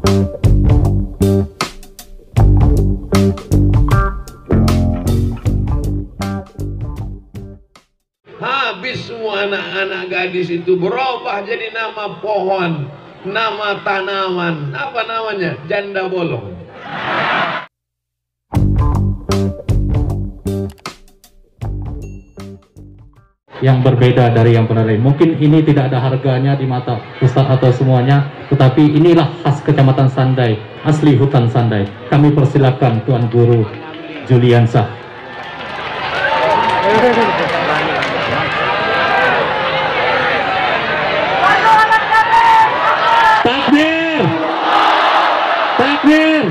Habis semua anak-anak gadis itu berubah jadi nama pohon, nama tanaman, apa namanya? Janda bolong. Yang berbeda dari yang pernah lain. Mungkin ini tidak ada harganya di mata Ustaz atau semuanya, tetapi inilah khas Kecamatan Sandai, asli hutan Sandai. Kami persilakan Tuan Guru Juliansah. Takbir! Takbir!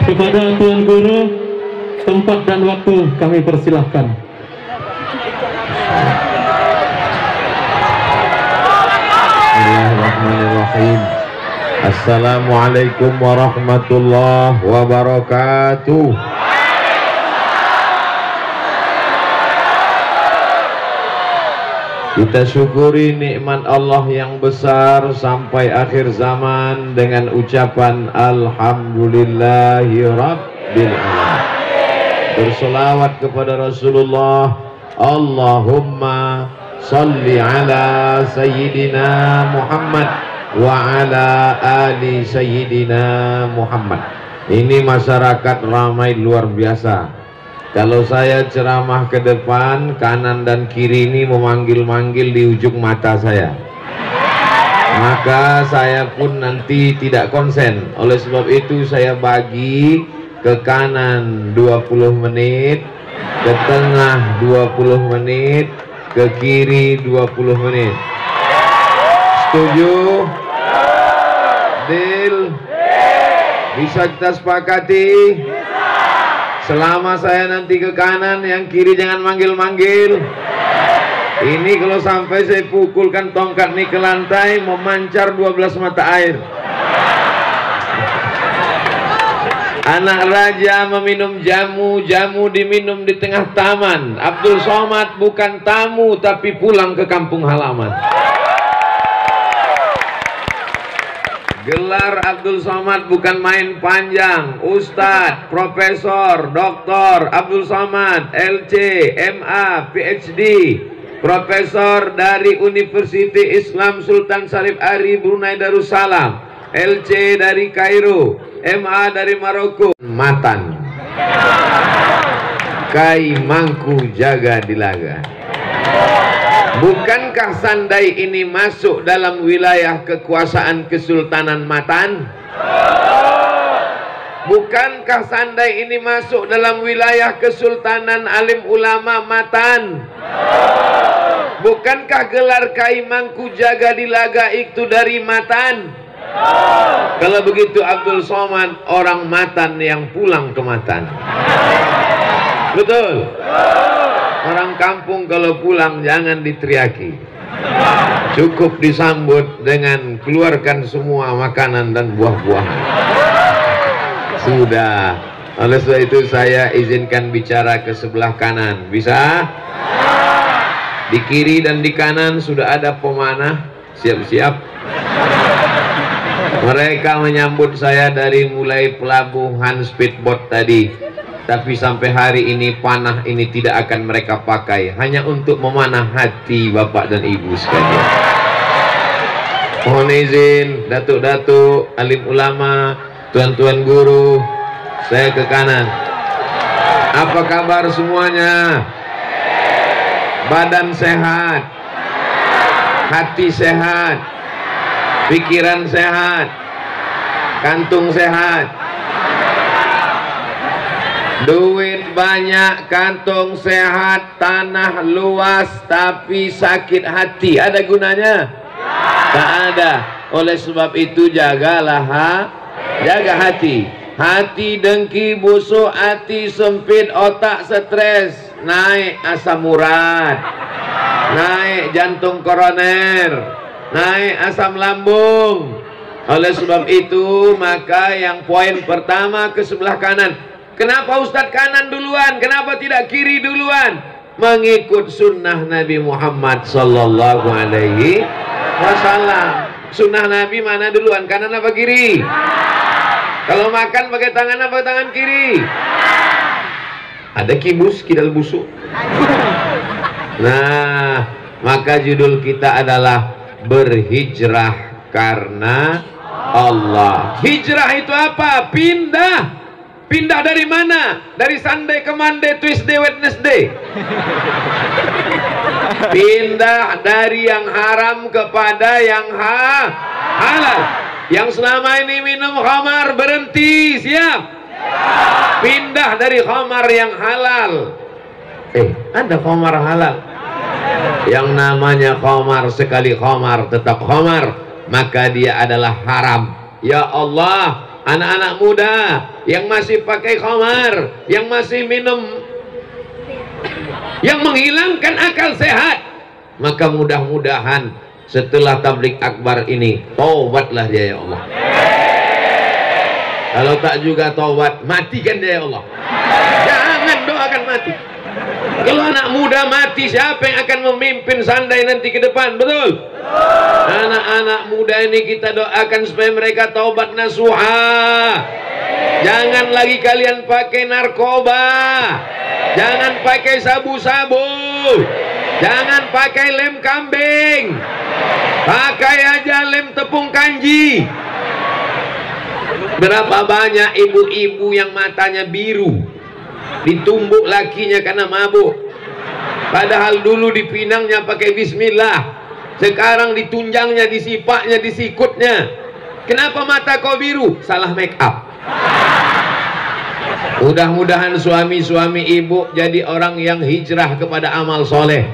Kepada Tuan Guru, tempat dan waktu kami persilahkan. Bismillahirrahmanirrahim. Assalamualaikum warahmatullahi wabarakatuh. Kita syukuri nikmat Allah yang besar sampai akhir zaman dengan ucapan Alhamdulillahi Rabbil Alamin. Berselawat kepada Rasulullah. Allahumma salli ala Sayyidina Muhammad wa ala ali Sayyidina Muhammad. Ini masyarakat ramai luar biasa. Kalau saya ceramah ke depan, kanan dan kiri ini memanggil-manggil di ujung mata saya. Maka saya pun nanti tidak konsen. Oleh sebab itu saya bagi ke kanan 20 menit, ke tengah 20 menit, ke kiri 20 menit. Setuju? Deal? Bisa kita sepakati? Selama saya nanti ke kanan, yang kiri jangan manggil-manggil. Ini kalau sampai saya pukulkan tongkat ini ke lantai, memancar 12 mata air. Anak raja meminum jamu, jamu diminum di tengah taman. Abdul Somad bukan tamu, tapi pulang ke kampung halaman. Gelar Abdul Somad bukan main panjang. Ustadz, Profesor, Doktor Abdul Somad, LC, MA, PhD, Profesor dari Universiti Islam Sultan Syarif Ari Brunei Darussalam, LC dari Kairo, MA dari Maroko. Matan Kai Mangku Jaga Dilaga. Bukankah Sandai ini masuk dalam wilayah kekuasaan Kesultanan Matan? Bukankah Sandai ini masuk dalam wilayah Kesultanan Alim Ulama Matan? Bukankah gelar Kai Mangku Jaga Dilaga itu dari Matan? Kalau begitu Abdul Somad orang Matan yang pulang ke Matan. Betul? Orang kampung kalau pulang jangan diteriaki, cukup disambut dengan keluarkan semua makanan dan buah-buahan. Sudah. Oleh sebab itu saya izinkan bicara ke sebelah kanan. Bisa? Di kiri dan di kanan sudah ada pemanah. Siap-siap. Mereka menyambut saya dari mulai pelabuhan speedboat tadi. Tapi sampai hari ini panah ini tidak akan mereka pakai, hanya untuk memanah hati bapak dan ibu sekalian. Mohon izin datuk-datuk, alim ulama, tuan-tuan guru, saya ke kanan. Apa kabar semuanya? Badan sehat, hati sehat, pikiran sehat, kantung sehat. Duit banyak, kantong sehat, tanah luas, tapi sakit hati. Ada gunanya? Tak ada. Oleh sebab itu jagalah jaga hati. Hati dengki, busuk, hati sempit, otak stres, naik asam urat, naik jantung koroner, naik asam lambung. Oleh sebab itu maka yang poin pertama ke sebelah kanan. Kenapa Ustadz kanan duluan? Kenapa tidak kiri duluan? mengikut sunnah Nabi Muhammad sallallahu alaihi wasallam. Sunnah Nabi mana duluan, kanan apa kiri? Kalau makan pakai tangan apa tangan kiri? Ada kibus, kidal busuk. Nah, maka judul kita adalah berhijrah karena Allah. Hijrah itu apa? Pindah. Pindah dari mana? Dari Sunday ke Monday, Tuesday, Wednesday. Pindah dari yang haram kepada yang halal. Yang selama ini minum khamar, berhenti, siap. Pindah dari khamar yang halal. Ada khamar halal. Yang namanya khamar, sekali khamar tetap khamar, maka dia adalah haram. Ya Allah, anak-anak muda yang masih pakai khamar, yang masih minum, yang menghilangkan akal sehat, maka mudah-mudahan setelah tablik akbar ini taubatlah dia ya Allah. Kalau tak juga taubat, matikan dia ya Allah. Jangan doakan mati. Kalau anak muda mati, siapa yang akan memimpin Sunday nanti ke depan? Betul? Anak-anak muda ini kita doakan supaya mereka taubat nasuha. Jangan lagi kalian pakai narkoba. Jangan pakai sabu-sabu. Jangan pakai lem kambing. Pakai aja lem tepung kanji. Berapa banyak ibu-ibu yang matanya biru, ditumbuk lakinya karena mabuk. Padahal dulu dipinangnya pakai bismillah, sekarang ditunjangnya, disipaknya, disikutnya. Kenapa mata kau biru? Salah make up. Mudah-mudahan suami-suami ibu jadi orang yang hijrah kepada amal soleh.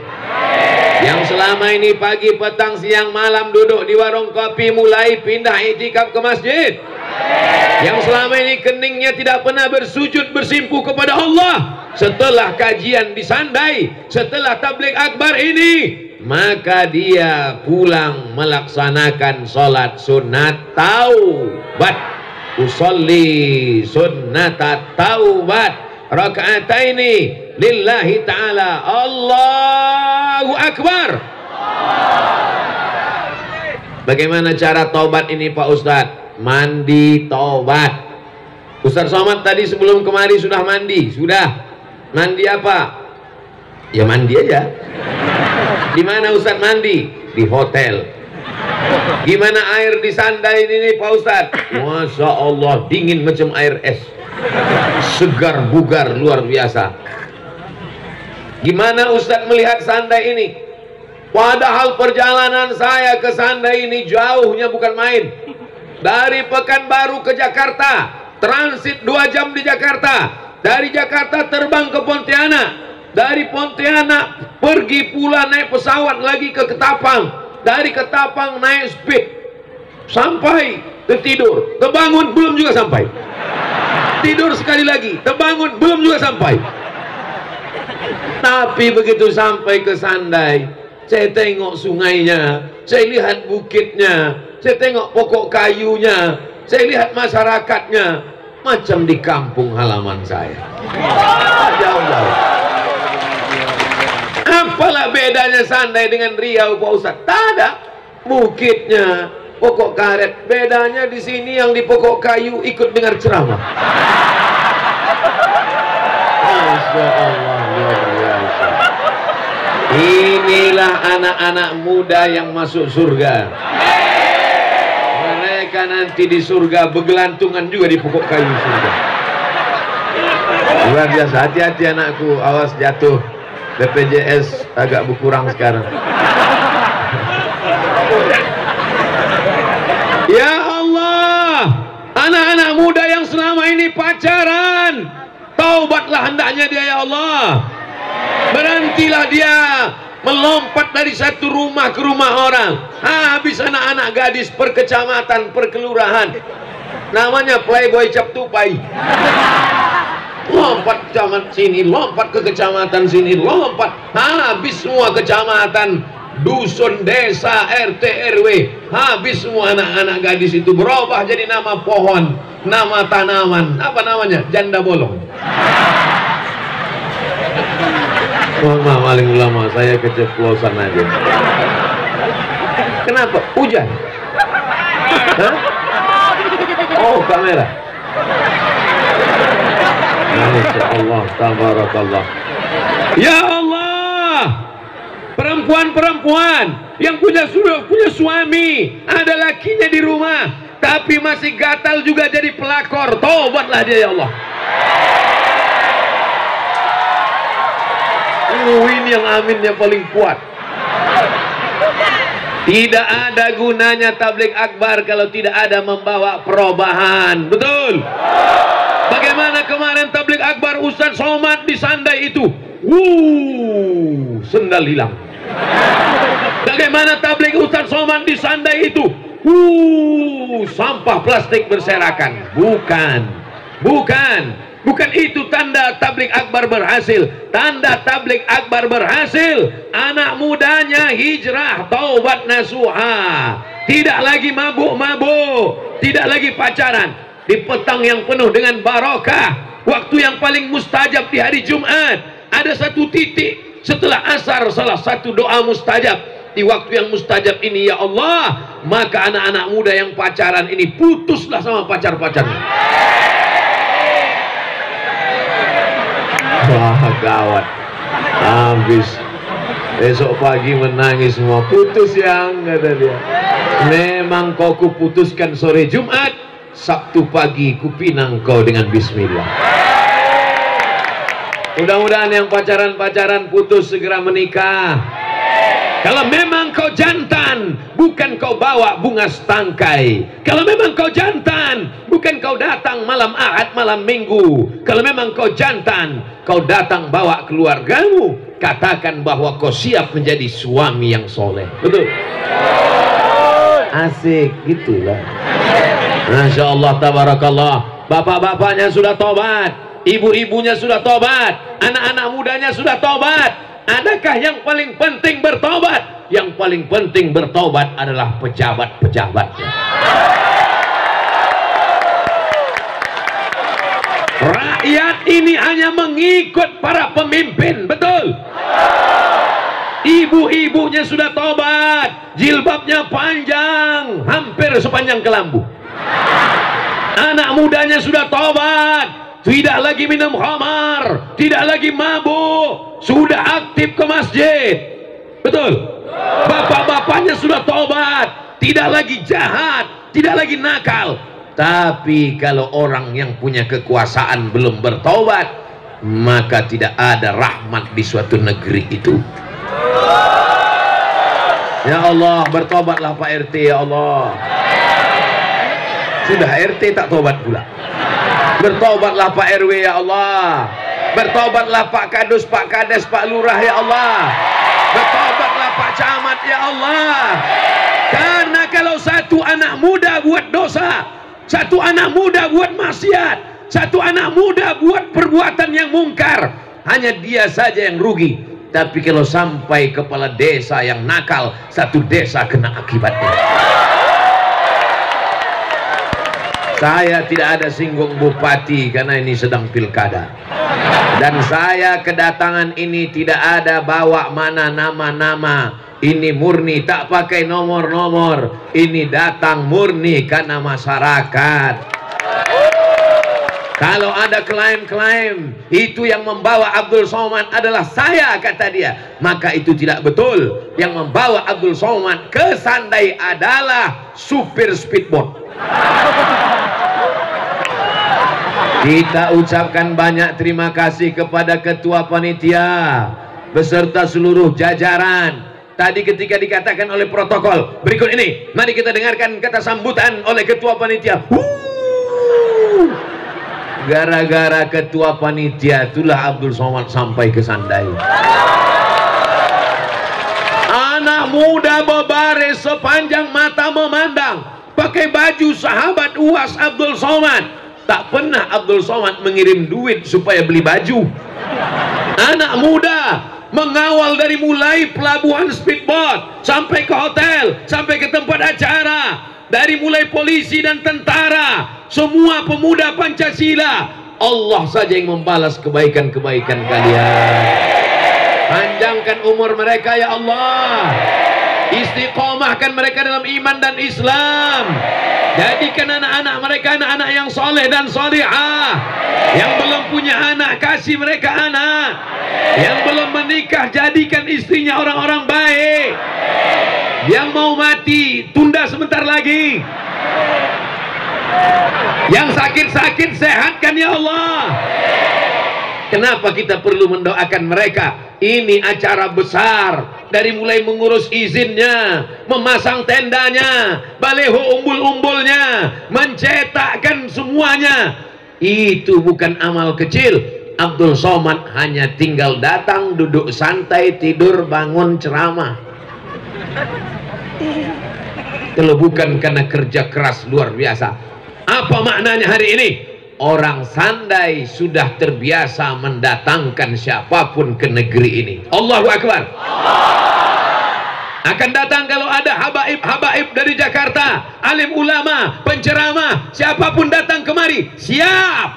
Yang selama ini pagi, petang, siang, malam duduk di warung kopi, mulai pindah iktikaf ke masjid. Yang selama ini keningnya tidak pernah bersujud bersimpuh kepada Allah, setelah kajian di Sunday, setelah tabligh akbar ini, maka dia pulang melaksanakan sholat sunat taubat. Usolli sunnata taubat raka'ataini lillahi ta'ala. Allahu akbar. Bagaimana cara taubat ini Pak Ustadz? Mandi taubat. Ustaz Somad tadi sebelum kemari sudah mandi. Sudah. Mandi apa? Ya mandi aja. Di mana Ustaz mandi? Di hotel. Gimana air di Sunday ini Pak Ustaz? Masya Allah, dingin macam air es, segar bugar luar biasa. Gimana Ustaz melihat Sunday ini? Padahal perjalanan saya ke Sunday ini jauhnya bukan main. Dari Pekanbaru ke Jakarta, transit 2 jam di Jakarta. Dari Jakarta terbang ke Pontianak. Dari Pontianak pergi pula naik pesawat lagi ke Ketapang. Dari Ketapang naik speed sampai tertidur, terbangun belum juga sampai. Tidur sekali lagi, terbangun belum juga sampai. Tapi begitu sampai ke Sunday, saya tengok sungainya, saya lihat bukitnya, saya tengok pokok kayunya, saya lihat masyarakatnya, macam di kampung halaman saya. Jauh-jauh. Apalah bedanya Sunday dengan Riau Pak Ustaz? Tak ada. Bukitnya, pokok karet. Bedanya di sini yang di pokok kayu ikut dengar ceramah. Masya Allah, luar biasa. Inilah anak-anak muda yang masuk surga. Mereka nanti di surga bergelantungan juga di pokok kayu surga. Luar biasa. Hati-hati anakku, awas jatuh. BPJS agak berkurang sekarang. Ya Allah, anak-anak muda yang selama ini pacaran, taubatlah hendaknya dia ya Allah. Berhentilah dia melompat dari satu rumah ke rumah orang. Habis anak-anak gadis per kecamatan, per kelurahan. Namanya playboy cap tupai. Lompat kecamatan sini, lompat ke kecamatan sini, lompat. Habis semua kecamatan, dusun, desa, RT, RW. Habis semua anak-anak gadis itu berubah jadi nama pohon, nama tanaman. Apa namanya? Janda bolong. Mohon maaf alim ulama, saya keceplosan aja. Kenapa? Hujan? Hah? Oh, kamera. Masya Allah, tabarakallah. Ya Allah, perempuan-perempuan yang punya suami, ada lakinya di rumah, tapi masih gatal juga jadi pelakor. Tobatlah dia, ya Allah. Ini yang aminnya paling kuat. Tidak ada gunanya tabligh akbar kalau tidak ada membawa perubahan. Betul? Bagaimana kemarin tabligh akbar Ustaz Somad di Sandai itu? Sendal hilang. Bagaimana tabligh Ustaz Somad di Sandai itu? Sampah plastik berserakan. Bukan itu tanda tabligh akbar berhasil. Tanda tabligh akbar berhasil, anak mudanya hijrah, taubat nasuha, tidak lagi mabuk-mabuk, tidak lagi pacaran. Di petang yang penuh dengan barokah, waktu yang paling mustajab di hari Jumat, ada satu titik setelah asar, salah satu doa mustajab. Di waktu yang mustajab ini, ya Allah, maka anak-anak muda yang pacaran ini putuslah sama pacar-pacarnya. Wah, gawat, habis. Besok pagi menangis semua, putus yang, kata dia. Memang kau kuputuskan sore Jumat, Sabtu pagi kupinang kau dengan bismillah. Mudah-mudahan yang pacaran-pacaran putus segera menikah. Kalau memang kau jantan, bukan kau bawa bunga setangkai. Kalau memang kau jantan, bukan kau datang malam Ahad, malam Minggu. Kalau memang kau jantan, kau datang bawa keluargamu. Katakan bahwa kau siap menjadi suami yang soleh. Betul? Asik, gitulah. Masya Allah, tabarakallah. Bapak-bapaknya sudah tobat, ibu-ibunya sudah tobat, anak-anak mudanya sudah tobat. Adakah yang paling penting bertobat? Yang paling penting bertobat adalah pejabat-pejabatnya. Rakyat ini hanya mengikut para pemimpin, betul? Ibu-ibunya sudah tobat, jilbabnya panjang, hampir sepanjang kelambu. Anak mudanya sudah tobat, tidak lagi minum khamar, tidak lagi mabuk, sudah aktif ke masjid. Betul? Bapak-bapaknya sudah tobat, tidak lagi jahat, tidak lagi nakal. Tapi kalau orang yang punya kekuasaan belum bertobat, maka tidak ada rahmat di suatu negeri itu. Ya Allah, bertobatlah Pak RT, ya Allah. Sudah RT tak tobat pula. Bertobatlah Pak RW, ya Allah. Bertobatlah Pak Kadus, Pak Kades, Pak Lurah, ya Allah. Bertobatlah Pak Camat, ya Allah. Karena kalau satu anak muda buat dosa, satu anak muda buat maksiat, satu anak muda buat perbuatan yang mungkar, hanya dia saja yang rugi. Tapi kalau sampai kepala desa yang nakal, satu desa kena akibatnya. Saya tidak ada singgung bupati karena ini sedang pilkada. Dan saya kedatangan ini tidak ada bawa mana nama-nama. Ini murni tak pakai nomor-nomor. Ini datang murni karena masyarakat. Kalau ada klaim-klaim itu yang membawa Abdul Somad adalah saya, kata dia, maka itu tidak betul. Yang membawa Abdul Somad ke Sandai adalah supir speedboat. Kita ucapkan banyak terima kasih kepada ketua panitia beserta seluruh jajaran. Tadi ketika dikatakan oleh protokol, berikut ini mari kita dengarkan kata sambutan oleh ketua panitia. Gara-gara ketua panitia itulah Abdul Somad sampai ke Sandai. Anak muda berbaris sepanjang mata memandang, pakai baju sahabat UAS Abdul Somad. Tak pernah Abdul Somad mengirim duit supaya beli baju. Anak muda mengawal dari mulai pelabuhan speedboat sampai ke hotel, sampai ke tempat acara. Dari mulai polisi dan tentara, semua pemuda Pancasila. Allah saja yang membalas kebaikan-kebaikan kalian. Panjangkan umur mereka ya Allah. Istiqomahkan mereka dalam iman dan Islam. Jadikan anak-anak mereka anak-anak yang soleh dan solihah. Yang belum punya anak, kasih mereka anak. Yang belum menikah, jadikan istrinya orang-orang baik. Yang mau mati, tunda sebentar lagi. Yang sakit-sakit, sehatkan ya Allah. Kenapa kita perlu mendoakan mereka? Ini acara besar. Dari mulai mengurus izinnya, memasang tendanya, baleho umbul-umbulnya, mencetakkan semuanya. Itu bukan amal kecil. Abdul Somad hanya tinggal datang, duduk santai, tidur, bangun, ceramah. Kalau bukan karena kerja keras luar biasa. Apa maknanya hari ini? Orang Sandai sudah terbiasa mendatangkan siapapun ke negeri ini. Allahu Akbar. Akan datang kalau ada habaib-habaib dari Jakarta, alim ulama, penceramah, siapapun datang kemari, siap.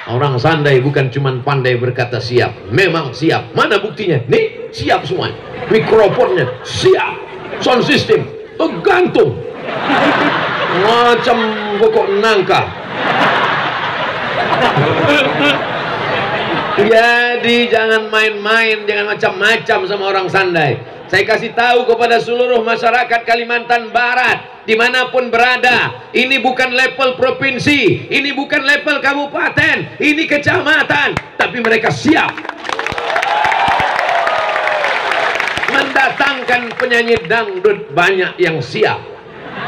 Orang Sandai bukan cuma pandai berkata siap, memang siap. Mana buktinya? Nih, siap semua. Mikrofonnya siap, sound system tergantung macam pokok nangka. Jadi jangan main-main, jangan macam-macam sama orang Sandai. Saya kasih tahu kepada seluruh masyarakat Kalimantan Barat, dimanapun berada, ini bukan level provinsi, ini bukan level kabupaten, ini kecamatan, tapi mereka siap mendatangkan penyanyi dangdut banyak yang siap,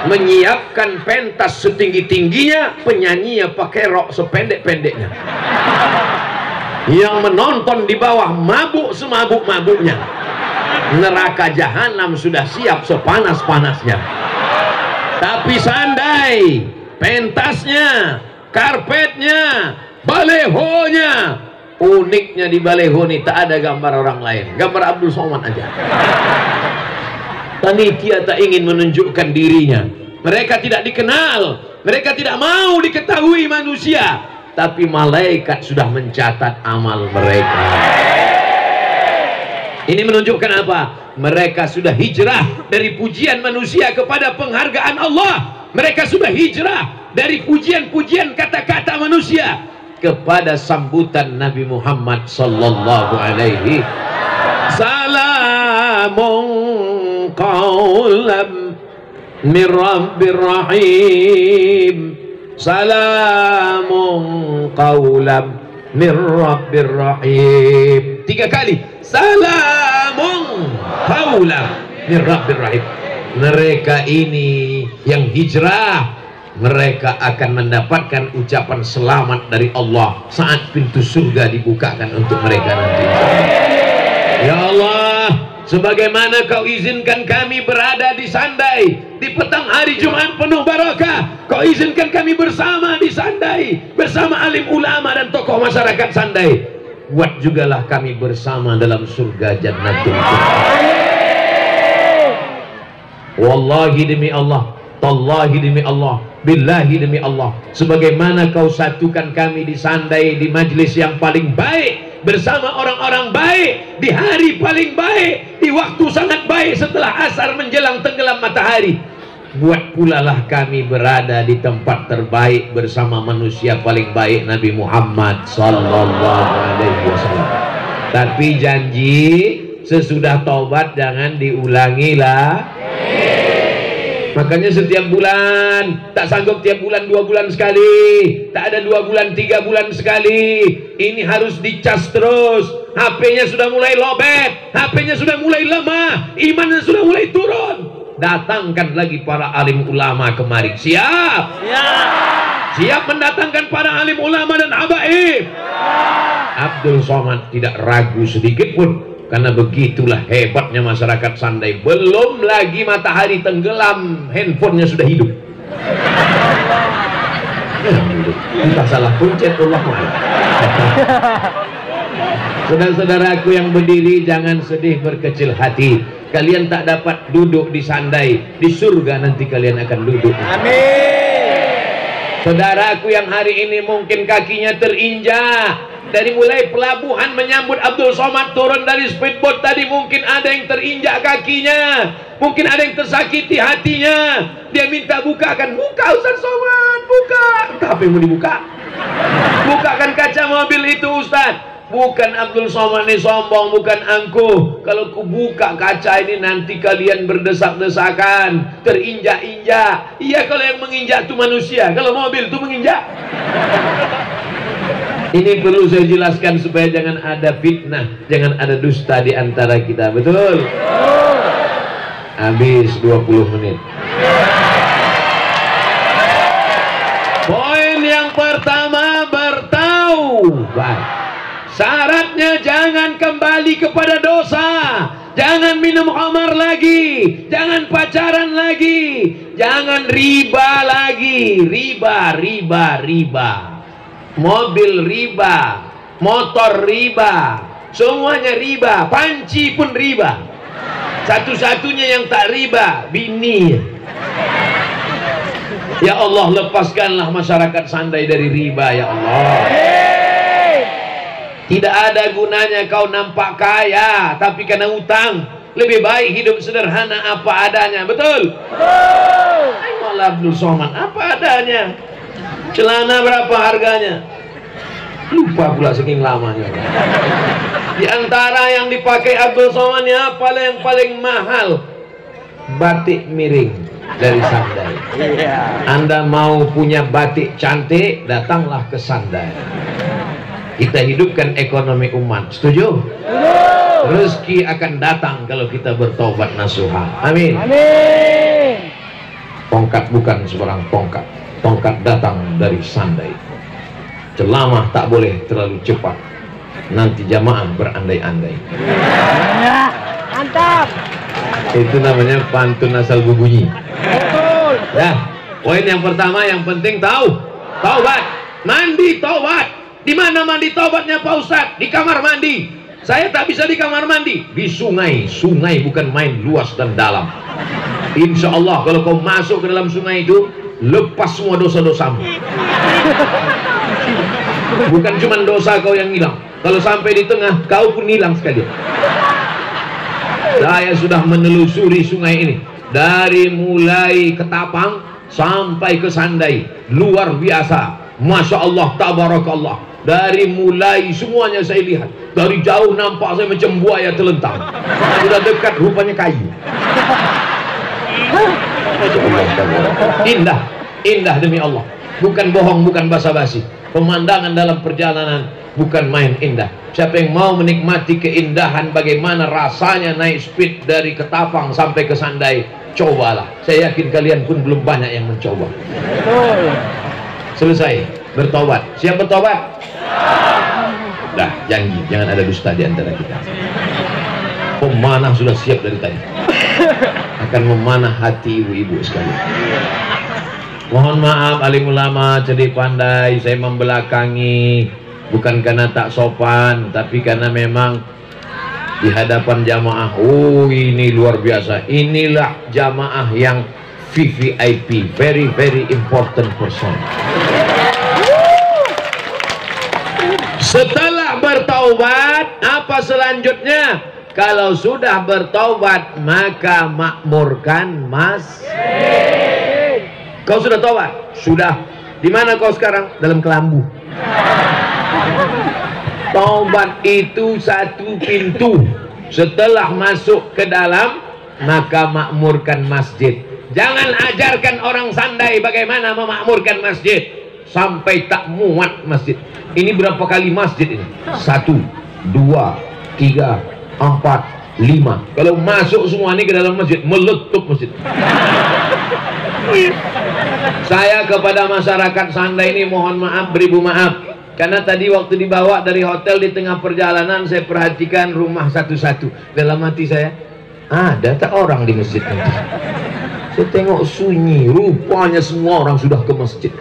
menyiapkan pentas setinggi-tingginya, penyanyinya pakai rok sependek-pendeknya, yang menonton di bawah mabuk semabuk-mabuknya. Neraka jahanam sudah siap sepanas-panasnya. Tapi Sandai, pentasnya, karpetnya, balehonya, uniknya di baleho ini tak ada gambar orang lain, gambar Abdul Somad aja. Panitia tak ingin menunjukkan dirinya. Mereka tidak dikenal, mereka tidak mau diketahui manusia, tapi malaikat sudah mencatat amal mereka. Ini menunjukkan apa? Mereka sudah hijrah dari pujian manusia kepada penghargaan Allah. Mereka sudah hijrah dari pujian-pujian kata-kata manusia kepada sambutan Nabi Muhammad sallallahu alaihi salamun qaulam min rabbir rahim, salamun qaulam min rabbir rahim. 3 kali, salamun qaulam min rabbir rahim. Mereka ini yang hijrah, mereka akan mendapatkan ucapan selamat dari Allah saat pintu surga dibukakan untuk mereka nanti. Ya Allah, sebagaimana Kau izinkan kami berada di Sandai di petang hari Jumat penuh barakah, Kau izinkan kami bersama di Sandai bersama alim ulama dan tokoh masyarakat Sandai. Buat jugalah kami bersama dalam surga Jannatul Firdaus. Wallahi demi Allah, tallahi demi Allah, billahi demi Allah, sebagaimana Kau satukan kami di Sandai di majlis yang paling baik bersama orang-orang baik di hari paling baik, di waktu sangat baik setelah asar menjelang tenggelam matahari, buat pula lah kami berada di tempat terbaik bersama manusia paling baik Nabi Muhammad sallallahu alaihi wasallam. Tapi janji sesudah taubat jangan diulangi lah. Makanya setiap bulan, tak sanggup tiap bulan 2 bulan sekali, tak ada 2 bulan 3 bulan sekali, ini harus dicas terus. HP-nya sudah mulai lobet, HP-nya sudah mulai lemah, imannya sudah mulai turun. Datangkan lagi para alim ulama kemari. Siap? Siap mendatangkan para alim ulama dan habaib. Abdul Somad tidak ragu sedikit pun, karena begitulah hebatnya masyarakat Sandai. Belum lagi matahari tenggelam, handphonenya sudah hidup. Entah salah pencet Allah. Saudara-saudaraku yang berdiri, jangan sedih berkecil hati. Kalian tak dapat duduk di Sandai, di surga nanti kalian akan duduk. Amin. Saudaraku yang hari ini mungkin kakinya terinjak, Dari mulai pelabuhan menyambut Abdul Somad turun dari speedboat tadi, mungkin ada yang terinjak kakinya, mungkin ada yang tersakiti hatinya. Dia minta bukakan, buka Ustaz Somad, buka. Apa yang mau dibuka? Bukakan kaca mobil itu Ustaz. Bukan Abdul Somad ini sombong, bukan angkuh. Kalau ku buka kaca ini nanti kalian berdesak-desakan, terinjak-injak. Iya, kalau yang menginjak itu manusia, kalau mobil itu menginjak. Ini perlu saya jelaskan supaya jangan ada fitnah, jangan ada dusta di antara kita. Betul? Habis 20 menit. Poin yang pertama, bertaubat. Syaratnya jangan kembali kepada dosa, jangan minum khamar lagi, jangan pacaran lagi, jangan riba lagi. Riba, mobil riba, motor riba, semuanya riba, panci pun riba. Satu-satunya yang tak riba, bini. Ya Allah, lepaskanlah masyarakat Sandai dari riba, ya Allah. Tidak ada gunanya kau nampak kaya tapi karena utang. Lebih baik hidup sederhana apa adanya. Betul? Ayolah Abdul Somad, apa adanya. Celana berapa harganya? Lupa pula saking lamanya. Di antara yang dipakai Abdul Somad apa yang paling mahal? Batik miring dari Sandai. Anda mau punya batik cantik, datanglah ke Sandai. Kita hidupkan ekonomi umat. Setuju? Rezeki akan datang kalau kita bertobat nasuha. Amin. Amin. Tongkat bukan sebarang tongkat. Tongkat datang dari Sandai. Ceramah tak boleh terlalu cepat. Nanti jamaah berandai-andai. Mantap. Itu namanya pantun asal berbunyi. Betul. Ya, poin yang pertama yang penting tahu. Taubat. Mandi taubat. Di mana mandi taubatnya Pak Ustadz? Di kamar mandi. Saya tak bisa di kamar mandi. Di sungai. Sungai bukan main luas dan dalam. Insya Allah kalau kau masuk ke dalam sungai itu, lepas semua dosa-dosamu. Bukan cuma dosa kau yang hilang. Kalau sampai di tengah, kau pun hilang sekalian. Saya sudah menelusuri sungai ini. Dari mulai Ketapang sampai ke Sandai. Luar biasa. Masya Allah, tabarakallah. Dari mulai semuanya saya lihat. Dari jauh nampak saya macam buaya telentang. Sudah dekat rupanya kayu. Indah, indah demi Allah. Bukan bohong, bukan basa-basi. Pemandangan dalam perjalanan bukan main indah. Siapa yang mau menikmati keindahan bagaimana rasanya naik speed dari Ketapang sampai ke Sandai, cobalah. Saya yakin kalian pun belum banyak yang mencoba. Selesai bertobat. Siap bertobat? Dah, janji jangan ada dusta di antara kita. Pemanah sudah siap dari tadi. Akan memanah hati ibu-ibu sekalian. Mohon maaf alim ulama, cerdik pandai, saya membelakangi bukan karena tak sopan, tapi karena memang di hadapan jamaah, oh ini luar biasa. Inilah jamaah yang VVIP, very very important person. Setelah bertaubat, apa selanjutnya? Kalau sudah bertaubat, maka makmurkan masjid. Kau sudah taubat? Sudah. Di mana kau sekarang? Dalam kelambu. Taubat itu satu pintu. Setelah masuk ke dalam, maka makmurkan masjid. Jangan ajarkan orang Sandai bagaimana memakmurkan masjid sampai tak muat masjid. Ini berapa kali masjid ini? 1, 2, 3, 4, 5. Kalau masuk semua ini ke dalam masjid, meletup masjid. Saya kepada masyarakat Sandai ini mohon maaf, beribu maaf. Karena tadi waktu dibawa dari hotel di tengah perjalanan, saya perhatikan rumah satu-satu. Dalam hati saya, ada tak orang di masjid nanti? Saya tengok sunyi, rupanya semua orang sudah ke masjid.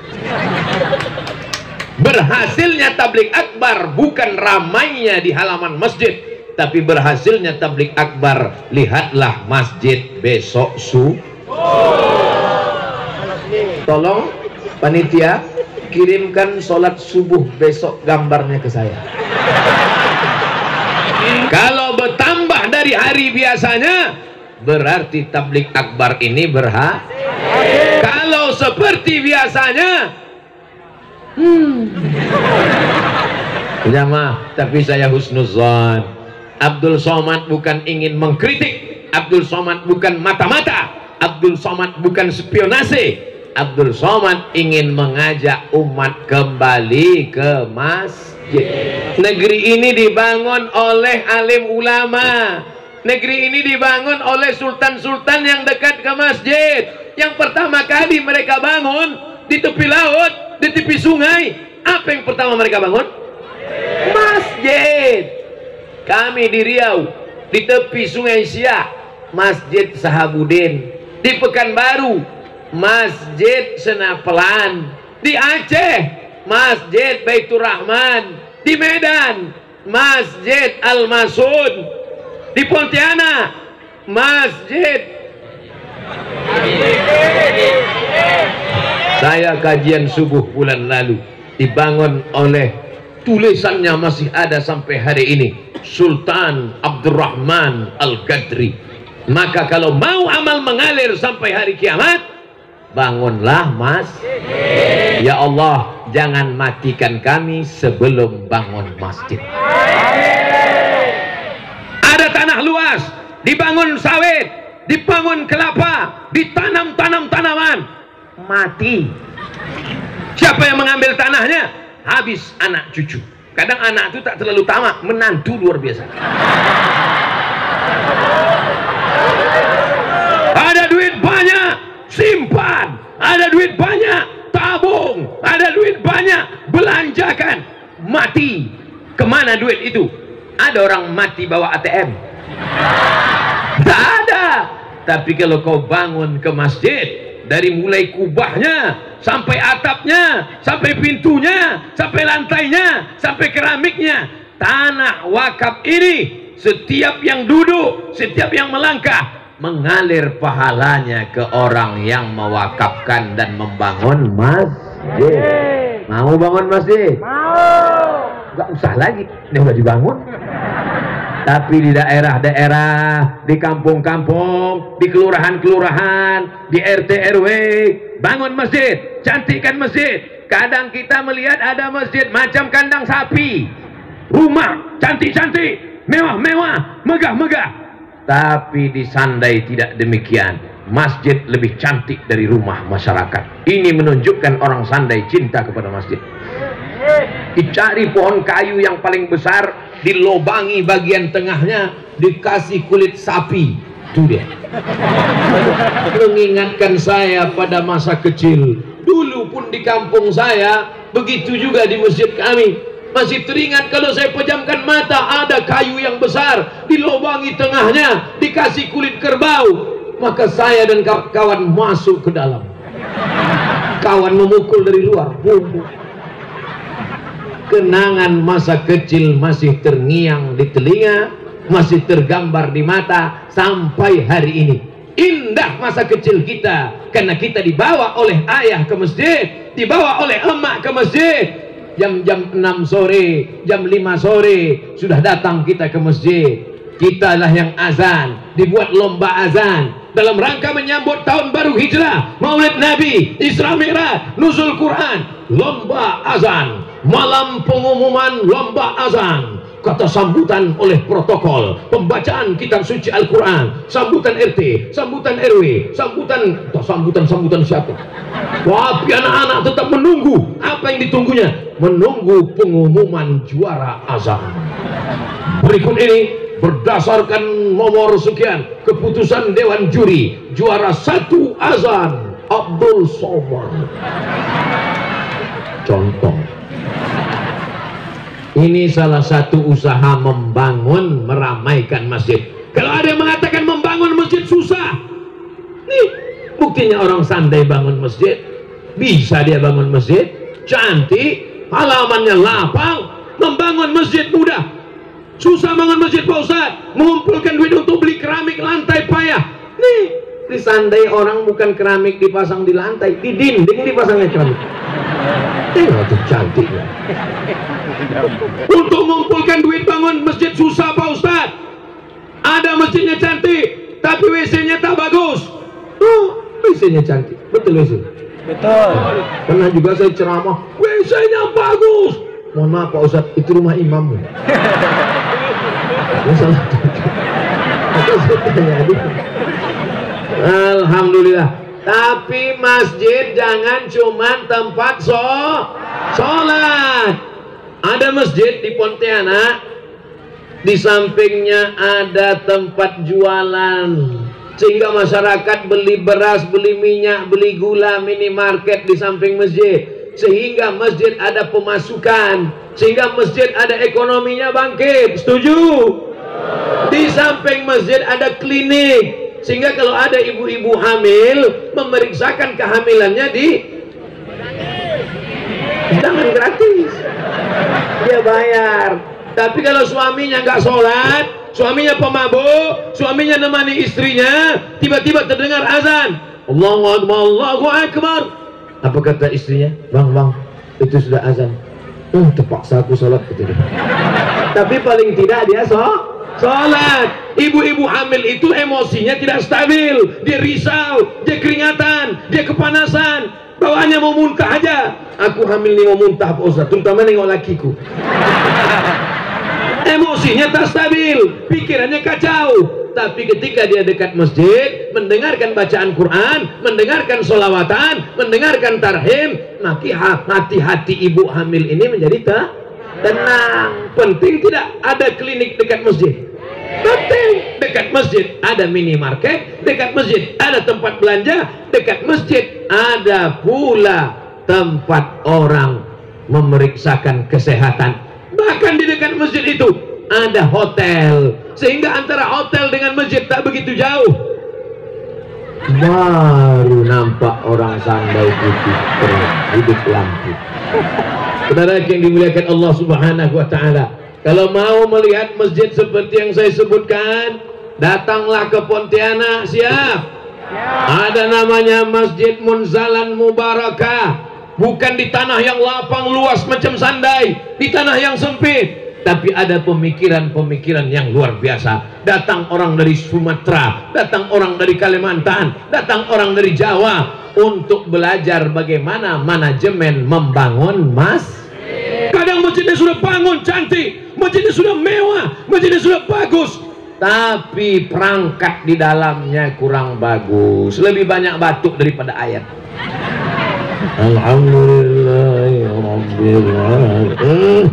Berhasilnya tabligh akbar bukan ramainya di halaman masjid, tapi berhasilnya tabligh akbar, lihatlah masjid besok Tolong panitia kirimkan sholat subuh besok gambarnya ke saya. Kalau bertambah dari hari biasanya, berarti tablik akbar ini berhasil. Kalau seperti biasanya, jamaah, tapi saya husnuzan. Abdul Somad bukan ingin mengkritik, Abdul Somad bukan mata-mata, Abdul Somad bukan spionase. Abdul Somad ingin mengajak umat kembali ke masjid. Negeri ini dibangun oleh alim ulama. Negeri ini dibangun oleh sultan-sultan yang dekat ke masjid. Yang pertama kali mereka bangun di tepi laut, di tepi sungai. Apa yang pertama mereka bangun? Masjid. Kami di Riau, di tepi sungai Siak, Masjid Sahabudin. Di Pekanbaru, Masjid Senapelan. Di Aceh, Masjid Baitur Rahman. Di Medan, Masjid Al-Masun. Di Pontianak, Masjid. Saya kajian subuh bulan lalu, dibangun oleh, tulisannya masih ada sampai hari ini, Sultan Abdurrahman Al-Gadri. Maka kalau mau amal mengalir sampai hari kiamat, bangunlah mas. Ya Allah, jangan matikan kami sebelum bangun masjid. Ada tanah luas, dibangun sawit, dibangun kelapa, ditanam tanaman, mati. Siapa yang mengambil tanahnya? Habis anak cucu. Kadang anak itu tak terlalu tamak, menantu luar biasa. Ada duit banyak, simpan. Ada duit banyak, tabung. Ada duit banyak, belanjakan. Mati. Kemana duit itu? Ada orang mati bawa ATM? Tak ada. Tapi kalau kau bangun ke masjid, dari mulai kubahnya sampai atapnya, sampai pintunya, sampai lantainya, sampai keramiknya, tanah wakaf ini, setiap yang duduk, setiap yang melangkah, mengalir pahalanya ke orang yang mewakafkan dan membangun masjid. Mau bangun masjid? Mau. Gak usah lagi, ini udah dibangun. Tapi di daerah-daerah, di kampung-kampung, di kelurahan-kelurahan, di RT RW, bangun masjid, cantikkan masjid. Kadang kita melihat ada masjid macam kandang sapi, rumah cantik-cantik, mewah-mewah, megah-megah. Tapi di Sandai tidak demikian. Masjid lebih cantik dari rumah masyarakat. Ini menunjukkan orang Sandai cinta kepada masjid. Dicari pohon kayu yang paling besar, dilobangi bagian tengahnya, dikasih kulit sapi. Itu dia. Mengingatkan saya pada masa kecil. Dulu pun di kampung saya, begitu juga di masjid kami. Masih teringat kalau saya pejamkan mata, ada kayu yang besar, dilobangi tengahnya, dikasih kulit kerbau. Maka saya dan kawan masuk ke dalam. Kawan memukul dari luar. Kenangan masa kecil masih terngiang di telinga, masih tergambar di mata sampai hari ini. Indah masa kecil kita, karena kita dibawa oleh ayah ke masjid, dibawa oleh emak ke masjid. Jam-jam 6 sore, jam 5 sore sudah datang kita ke masjid. Kitalah yang azan, dibuat lomba azan dalam rangka menyambut tahun baru hijrah, Maulid Nabi, Isra Mi'raj, Nuzul Quran. Lomba azan, malam pengumuman lomba azan, kata sambutan oleh protokol, pembacaan kitab suci Al-Quran, sambutan RT, sambutan RW, sambutan siapa? Tapi anak-anak tetap menunggu. Apa yang ditunggunya? Menunggu pengumuman juara azan. Berikut ini berdasarkan nomor sekian, keputusan Dewan Juri, juara 1 azan Abdul Somad. Contoh. Ini salah satu usaha membangun, meramaikan masjid. Kalau ada yang mengatakan membangun masjid susah, nih buktinya orang Sandai bangun masjid. Bisa dia bangun masjid, cantik, halamannya lapang. Membangun masjid mudah. Susah bangun masjid Pak Ustaz, mengumpulkan duit untuk beli keramik lantai payah. Nih di Sandai orang bukan keramik dipasang di lantai, di dinding dipasangnya keramik. Tengok tuh cantiknya. Untuk mengumpulkan duit bangun masjid susah Pak Ustaz. Ada masjidnya cantik, tapi WC-nya tak bagus. WC-nya cantik, betul WC. Betul. Pernah juga saya ceramah, WC-nya bagus. Mohon maaf Pak Ustaz, itu rumah imam. Alhamdulillah. Tapi masjid jangan cuman tempat sholat. Ada masjid di Pontianak, di sampingnya ada tempat jualan, sehingga masyarakat beli beras, beli minyak, beli gula, minimarket di samping masjid, sehingga masjid ada pemasukan, sehingga masjid ada ekonominya bangkit. Setuju? Di samping masjid ada klinik, sehingga kalau ada ibu-ibu hamil memeriksakan kehamilannya jangan gratis, dia bayar. Tapi kalau suaminya nggak sholat, suaminya pemabuk, suaminya nemani istrinya, tiba-tiba terdengar azan, Allahu Akbar, Allahu Akbar. Apa kata istrinya? Bang, itu sudah azan. Terpaksa aku sholat. Tapi paling tidak dia sholat. Ibu-ibu hamil itu emosinya tidak stabil, dia risau, dia keringatan, dia kepanasan, bawaannya mau muntah aja. Aku hamil nih mau muntah Pak Ustaz, terutama nengok lakiku. Emosinya tak stabil, pikirannya kacau. Tapi ketika dia dekat masjid, mendengarkan bacaan Quran, mendengarkan sholawatan, mendengarkan tarhim, maka hati-hati ibu hamil ini menjadi tenang. Penting tidak ada klinik dekat masjid. Penting dekat masjid ada minimarket, dekat masjid ada tempat belanja, dekat masjid ada pula tempat orang memeriksakan kesehatan. Bahkan di dekat masjid itu ada hotel, sehingga antara hotel dengan masjid tak begitu jauh. Baru nampak orang sandal putih hidup lampu. Saudara yang dimuliakan Allah Subhanahu wa Ta'ala, kalau mau melihat masjid seperti yang saya sebutkan, datanglah ke Pontianak. Siap? Ada namanya Masjid Munzalan Mubarakah. Bukan di tanah yang lapang luas macam Sandai, di tanah yang sempit, tapi ada pemikiran-pemikiran yang luar biasa. Datang orang dari Sumatera, datang orang dari Kalimantan, datang orang dari Jawa untuk belajar bagaimana manajemen membangun Kadang masjidnya sudah bangun cantik, masjidnya sudah mewah, masjidnya sudah bagus, tapi perangkat di dalamnya kurang bagus, lebih banyak batuk daripada ayat. Alhamdulillahirrahmanirrahim.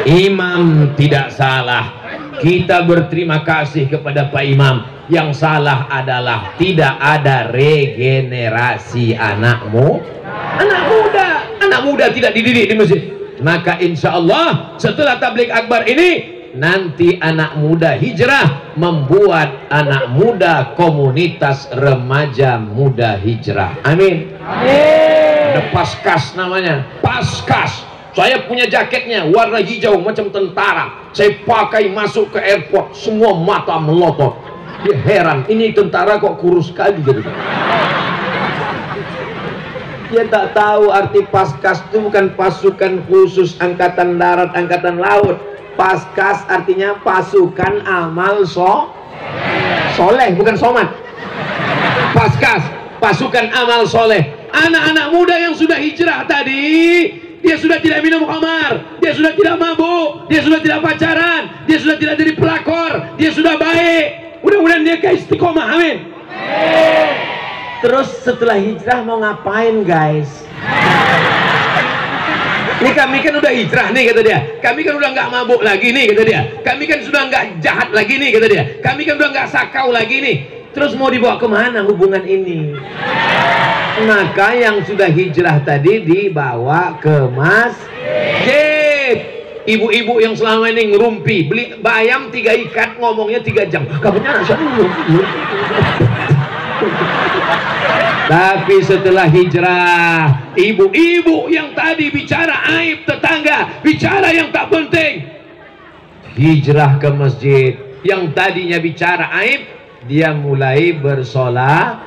Imam tidak salah, kita berterima kasih kepada Pak Imam. Yang salah adalah tidak ada regenerasi anak muda tidak dididik di masjid. Maka insya Allah setelah tabligh akbar ini, nanti anak muda hijrah membuat anak muda komunitas remaja muda hijrah. Amin. Ada Paskas namanya, Paskas. Saya punya jaketnya warna hijau macam tentara, saya pakai masuk ke airport, semua mata melotot. Dia heran, ini tentara kok kurus sekali gitu. Dia tak tahu arti Paskas itu bukan pasukan khusus angkatan darat, angkatan laut. Paskas artinya pasukan amal soleh, bukan somat. Paskas, pasukan amal soleh. Anak-anak muda yang sudah hijrah tadi, dia sudah tidak minum khamar, dia sudah tidak mabuk, dia sudah tidak pacaran, dia sudah tidak jadi pelakor, dia sudah baik. Mudah-mudahan dia ke istiqomah, amin. Terus setelah hijrah mau ngapain guys? Ini kami kan udah hijrah nih kata dia, kami kan udah nggak mabuk lagi nih kata dia, kami kan sudah nggak jahat lagi nih kata dia, kami kan udah nggak sakau lagi nih. Terus mau dibawa kemana hubungan ini? Maka yang sudah hijrah tadi dibawa ke masjid. Ibu-ibu yang selama ini ngerumpi, beli bayam 3 ikat, ngomongnya 3 jam. Kabarnya tapi setelah hijrah, ibu-ibu yang tadi bicara aib tetangga, bicara yang tak penting, hijrah ke masjid. Yang tadinya bicara aib, dia mulai bersolawat,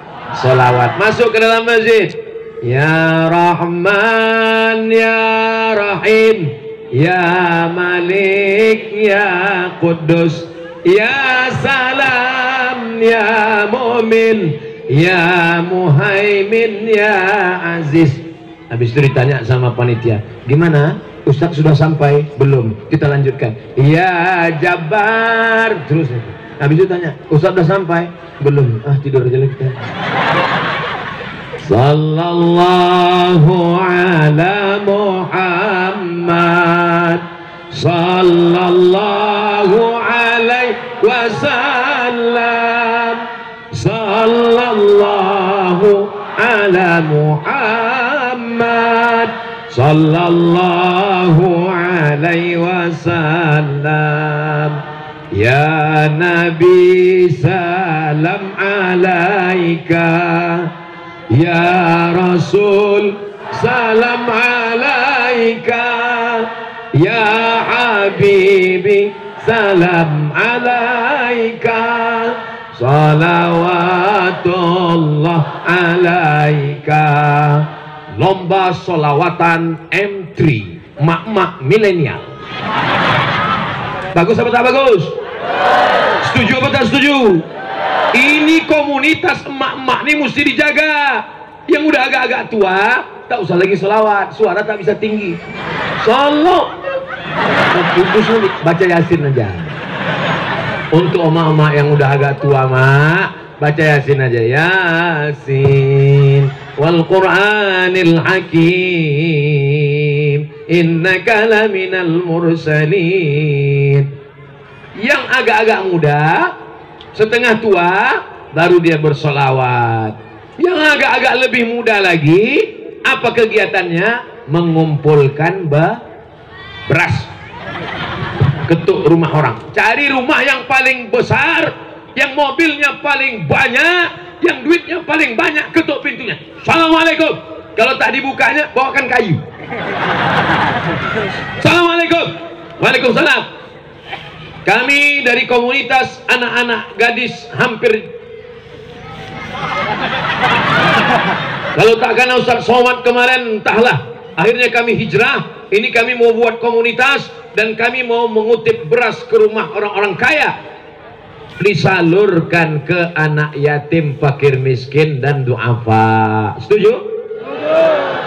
masuk ke dalam masjid. Ya Rahman Ya Rahim Ya Malik Ya Quddus Ya Salam Ya Mu'min Ya Muhaimin Ya Aziz. Habis itu ditanya sama panitia, gimana? Ustadz sudah sampai? Belum. Kita lanjutkan. Ya Jabbar. Terus habis itu tanya, Ustadz sudah sampai? Belum. Ah, tidur aja lagi kita. Sallallahu ala Muhammad Sallallahu alaihi wasallam Sallallahu ala Muhammad Sallallahu alaihi wasallam. Ya Nabi salam alaika, Ya Rasul salam alaika, Ya Habibi salam alaika, salawatullah alaika. Lomba solawatan M3 mak-mak milenial. Bagus apa tak bagus? Setuju apa tak setuju? Ini komunitas emak-emak ini mesti dijaga. Yang udah agak-agak tua tak usah lagi selawat, suara tak bisa tinggi. Solo putus nih, baca Yasin aja. Untuk emak-emak yang udah agak tua, mak, baca Yasin aja. Yasin wal Qur'anil Hakim innaka laminal mursalin. Yang agak-agak muda, setengah tua, baru dia bersolawat. Yang agak-agak lebih muda lagi, apa kegiatannya? Mengumpulkan beras, ketuk rumah orang. Cari rumah yang paling besar, yang mobilnya paling banyak, yang duitnya paling banyak, ketuk pintunya. Assalamualaikum. Kalau tak dibukanya, bawakan kayu. Assalamualaikum. Waalaikumsalam. Kami dari komunitas anak-anak gadis hampir, kalau tak karena Ustaz Somad kemarin, entahlah, akhirnya kami hijrah. Ini kami mau buat komunitas dan kami mau mengutip beras ke rumah orang-orang kaya, disalurkan ke anak yatim, fakir miskin dan duafa. Setuju?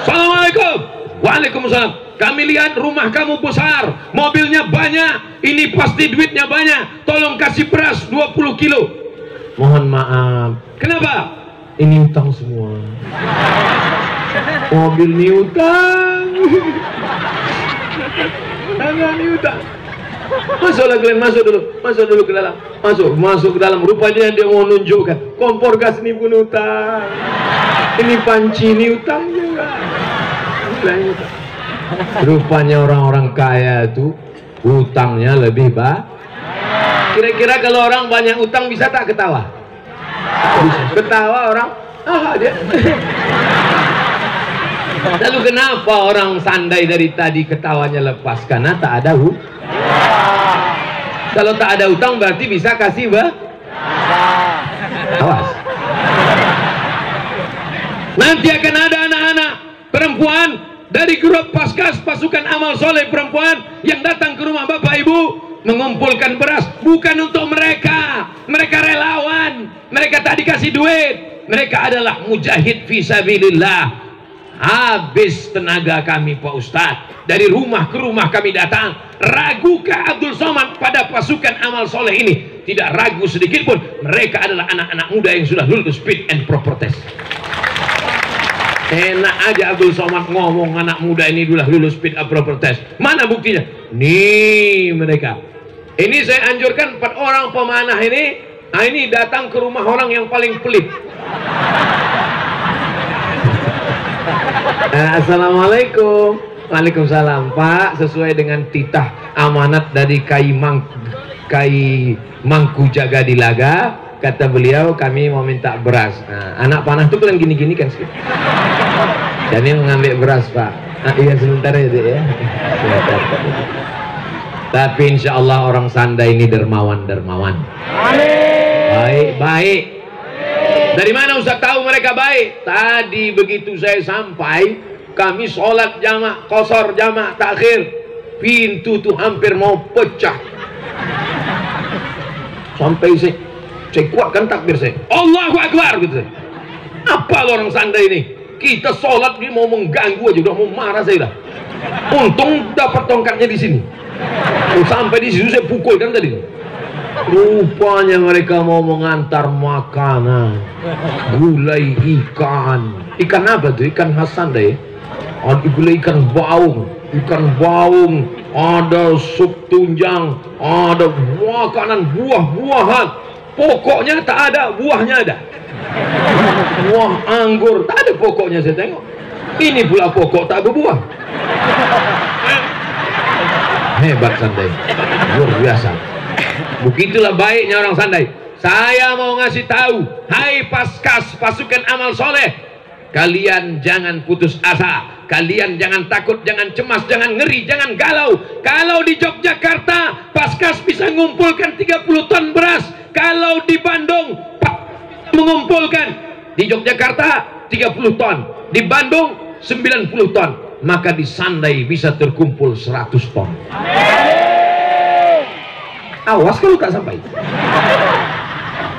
Assalamualaikum. Waalaikumsalam. Kami lihat rumah kamu besar, mobilnya banyak, ini pasti duitnya banyak, tolong kasih beras 20 kilo. Mohon maaf. Kenapa? Ini utang semua. Mobil ini utang. Tangan ini utang. Masuklah kalian, masuk dulu ke dalam. Masuk ke dalam. Rupanya dia mau nunjukkan kompor gas ini pun utang. Ini panci ini utang juga. Ini utang. Rupanya orang-orang kaya itu utangnya lebih banyak. Kira-kira kalau orang banyak utang bisa tak ketawa? Bisa. Ketawa orang, dia. Lalu kenapa orang sandai dari tadi ketawanya lepas? Karena tak ada utang. Kalau tak ada utang berarti bisa kasih awas. Nanti akan ada anak-anak perempuan dari grup Paskas Pasukan Amal Soleh Perempuan yang datang ke rumah bapak ibu mengumpulkan beras. Bukan untuk mereka, mereka relawan, mereka tak dikasih duit, mereka adalah mujahid fisabilillah. Habis tenaga kami Pak Ustadz, dari rumah ke rumah kami datang. Ragukah Abdul Somad pada Pasukan Amal Soleh ini? Tidak ragu sedikit pun. Mereka adalah anak-anak muda yang sudah lulus fit and proper test. Enak aja Abdul Somad ngomong anak muda ini sudah lulus fit and proper test. Mana buktinya? Nih mereka. Ini saya anjurkan 4 orang pemanah ini. Nah ini datang ke rumah orang yang paling pelit. Assalamualaikum. Waalaikumsalam Pak. Sesuai dengan titah amanat dari Kai Mangku Jaga Dilaga, kata beliau kami mau minta beras. Nah, anak panah itu kan gini-gini kan sih. Dan ini mengambil beras Pak. Iya sebentar ya Dek ya. Tapi insya Allah orang Sanda ini dermawan. Baik. Dari mana Ustaz tahu mereka baik? Tadi begitu saya sampai, kami sholat jamak qasar, jamak takhir, pintu tuh hampir mau pecah. Sampai saya kuatkan takbir saya, Allahu Akbar gitu. Apa lo orang Sandai ini? Kita sholat dia mau mengganggu aja, udah mau marah saya dah. Untung dapat tongkatnya di sini. Sampai di situ saya pukulkan tadi. Rupanya mereka mau mengantar makanan, gulai ikan. Ikan apa tuh? Ikan khas Sandai. Gulai ikan baung, ada sup tunjang, ada makanan buah-buahan. Pokoknya tak ada, buahnya ada. Buah anggur tak ada pokoknya, saya tengok. Ini pula pokok tak berbuah. Hebat Sandai, luar biasa. Begitulah baiknya orang Sandai. Saya mau ngasih tahu, hai Paskas, pasukan amal soleh, kalian jangan putus asa. Kalian jangan takut, jangan cemas, jangan ngeri, jangan galau. Kalau di Yogyakarta Paskas bisa mengumpulkan 30 ton beras, kalau di Bandung mengumpulkan, di Yogyakarta 30 ton, di Bandung 90 ton, maka di Sandai bisa terkumpul 100 ton. Awas kalau tak sampai.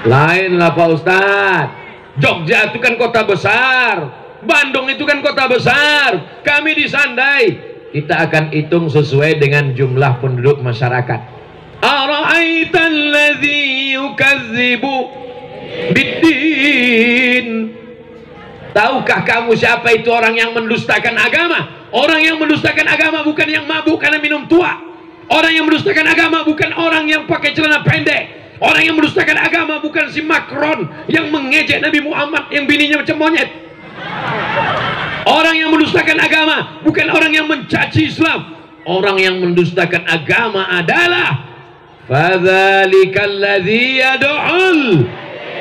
Lainlah Pak Ustadz, Jogja itu kan kota besar, Bandung itu kan kota besar. Kami di Sandai, kita akan hitung sesuai dengan jumlah penduduk masyarakat. Ara'aital ladzi yukadzibu biddin. Tahukah kamu siapa itu orang yang mendustakan agama? Orang yang mendustakan agama bukan yang mabuk karena minum tua. Orang yang mendustakan agama bukan orang yang pakai celana pendek. Orang yang mendustakan agama bukan si Macron yang mengejek Nabi Muhammad yang bininya macam monyet. Orang yang mendustakan agama bukan orang yang mencaci Islam. Orang yang mendustakan agama adalah fadzalikal ladzi yad'ul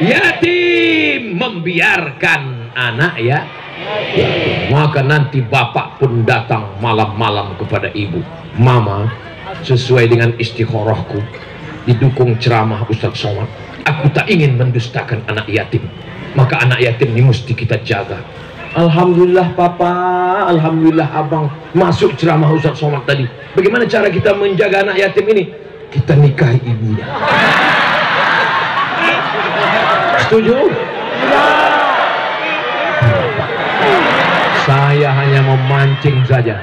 yatim, membiarkan anak ya. Maka nanti bapak pun datang malam-malam kepada ibu, mama, sesuai dengan istikharahku, didukung ceramah Ustaz Somad, aku tak ingin mendustakan anak yatim, maka anak yatim ini mesti kita jaga. Alhamdulillah papa, alhamdulillah abang, masuk ceramah Ustaz Somad tadi. Bagaimana cara kita menjaga anak yatim ini? Kita nikahi ibunya. Setuju? Saya hanya memancing saja.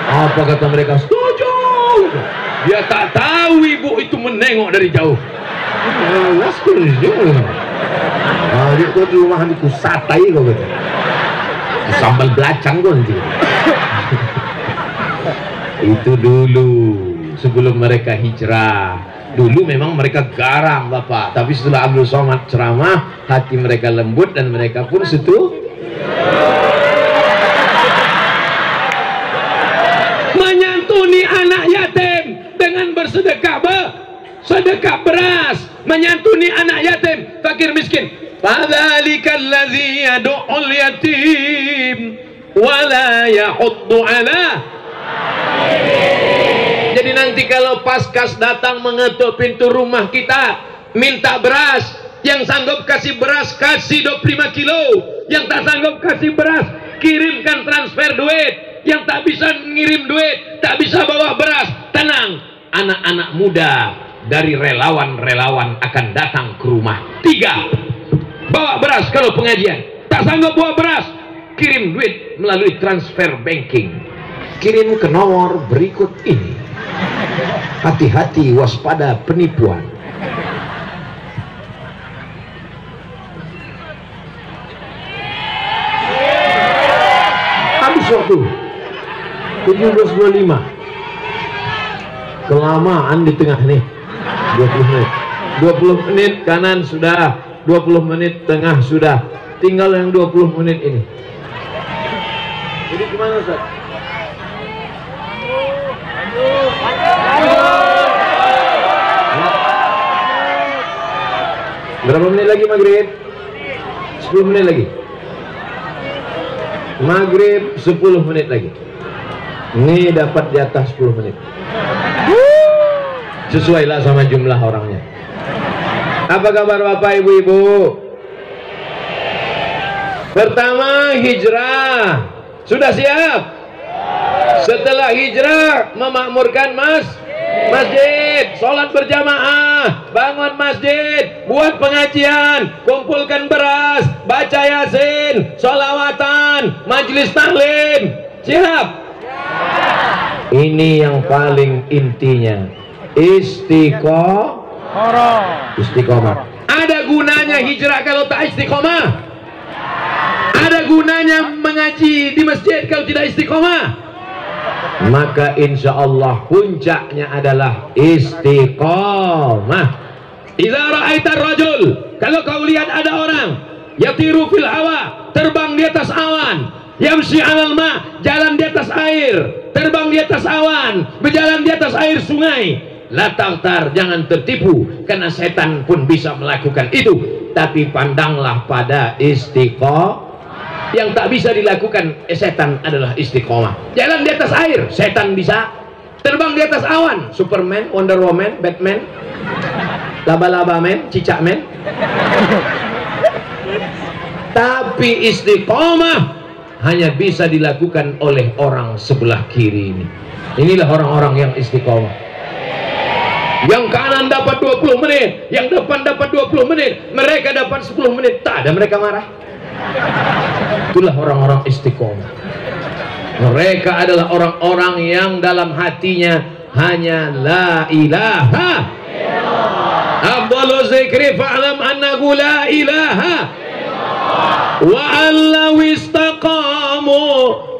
Apa kata mereka? Setuju. Dia tak tahu ibu itu menengok dari jauh. Setuju. Dia tuh di rumah itu satai kok gitu. Sambal belacang kok nanti. Itu dulu sebelum mereka hijrah. Dulu memang mereka garam Bapak, tapi setelah Abdul Somad ceramah, hati mereka lembut dan mereka pun setuju. Menyantuni anak yatim dengan bersedekah sedekah beras, menyantuni anak yatim, fakir miskin. Fadzalikal ladzi yad'ul yatim wa la yahuddu ala. Jadi nanti kalau Paskas datang mengetuk pintu rumah kita minta beras, yang sanggup kasih beras kasih 25 kilo, yang tak sanggup kasih beras kirimkan transfer duit, yang tak bisa ngirim duit, tak bisa bawa beras, tenang, anak-anak muda dari relawan-relawan akan datang ke rumah. 3, bawa beras kalau pengajian, tak sanggup bawa beras, kirim duit melalui transfer banking, kirim ke nomor berikut ini. Hati-hati, waspada penipuan. Habis waktu 17.25. Kelamaan di tengah nih. 20 menit. 20 menit kanan sudah, 20 menit tengah sudah. Tinggal yang 20 menit ini. Jadi gimana Ustaz? Berapa menit lagi maghrib? 10 menit lagi. Maghrib 10 menit lagi. Ini dapat di atas 10 menit. Sesuailah sama jumlah orangnya. Apa kabar Bapak Ibu-ibu? Pertama, hijrah. Sudah siap? Setelah hijrah, memakmurkan masjid, sholat berjamaah, bangun masjid, buat pengajian, kumpulkan beras, baca yasin, sholawatan, majlis taklim. Siap? Ini yang paling intinya, istiqomah. Ada gunanya hijrah kalau tak istiqomah? Ada gunanya mengaji di masjid kalau tidak istiqomah? Maka insya Allah puncaknya adalah istiqomah. Iza ra'aitar rajul, kalau kau lihat ada orang yatiru fil hawa, terbang di atas awan, yamshi 'alal ma, jalan di atas air, terbang di atas awan, berjalan di atas air sungai, la taghtar, jangan tertipu, karena setan pun bisa melakukan itu. Tapi pandanglah pada istiqomah. Yang tak bisa dilakukan setan adalah istiqomah. Jalan di atas air, setan bisa. Terbang di atas awan, Superman, Wonder Woman, Batman, laba-laba man, cicak man. Tapi istiqomah hanya bisa dilakukan oleh orang sebelah kiri ini. Inilah orang-orang yang istiqomah. Yang kanan dapat 20 menit, yang depan dapat 20 menit, mereka dapat 10 menit, tak ada mereka marah. Itulah orang-orang istiqomah. Mereka adalah orang-orang yang dalam hatinya hanya la ilaha illallah. Afdalu zikri fa'lam annahu la ilaha wa allaw istaqamu